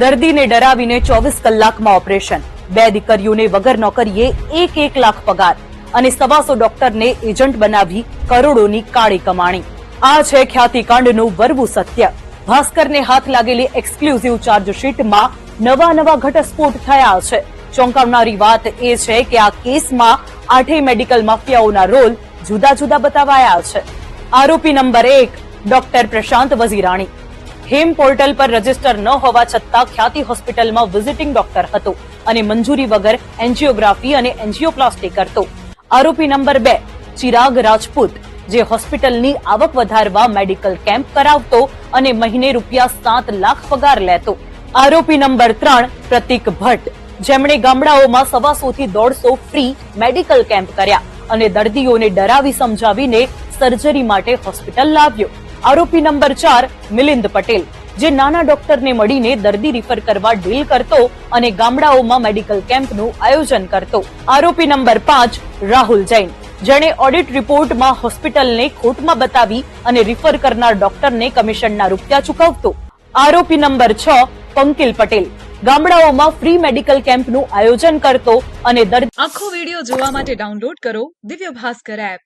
દર્દીને ડરાવીને 24 કલાકમાં ઓપરેશન, 2 દીકરીઓને વગર નોકરીએ 1 લાખ પગાર અને 125 ડોક્ટરને એજન્ટ બનાવી કરોડોની કાળી કમાણી. આ છે ખ્યાતિકાંડનું વરવું સત્ય. ભાસ્કરને હાથ લાગેલી એક્સક્લુઝિવ ચાર્જશીટમાં નવા ઘટસ્ફોટ થયા છે. ચોંકાવનારી વાત એ છે કે આ કેસમાં 8 મેડિકલ માફિયાઓના રોલ જુદા જુદા બતાવાયા છે. આરોપી નંબર 1 ડોક્ટર પ્રશાંત વઝીરાણી. હેમ પોર્ટલ પર રજીસ્ટર ન હોવા છતાં ખ્યાતિ હોસ્પિટલમાં વિઝિટિંગ ડોક્ટર હતો અને મંજૂરી વગર એન્જિયોગ્રાફી અને એન્જિયોપ્લાસ્ટી કરતો. આરોપી નંબર 2 ચિરાગ રાજપૂત, જે હોસ્પિટલની આવક વધારવા મેડિકલ કેમ્પ કરાવતો અને મહિને ₹7 લાખ પગાર લેતો. આરોપી નંબર 3 પ્રતીક ભટ્ટ, જેમણે ગામડાઓમાં 125 થી 150 ફ્રી મેડિકલ કેમ્પ કર્યા અને દર્દીઓને ડરાવી સમજાવીને સર્જરી માટે હોસ્પિટલ લાવ્યો. આરોપી નંબર 4 મિલિંદ પટેલ, જે નાના ડોક્ટરને મળીને દર્દી રિફર કરવા ડીલ કરતો અને ગામડાઓમાં મેડિકલ કેમ્પનું આયોજન કરતો. આરોપી નંબર 5 રાહુલ જૈન, જેણે ઓડિટ રિપોર્ટમાં હોસ્પિટલને ખોટમાં બતાવી અને રિફર કરનાર ડોક્ટરને કમિશનના રૂપિયા ચૂકવતો. આરોપી નંબર 6 પંકિલ પટેલ, ગામડાઓમાં ફ્રી મેડિકલ કેમ્પનું આયોજન કરતો અને દર્દી. આખો વિડિયો જોવા માટે ડાઉનલોડ કરો દિવ્ય ભાસ્કર એપ.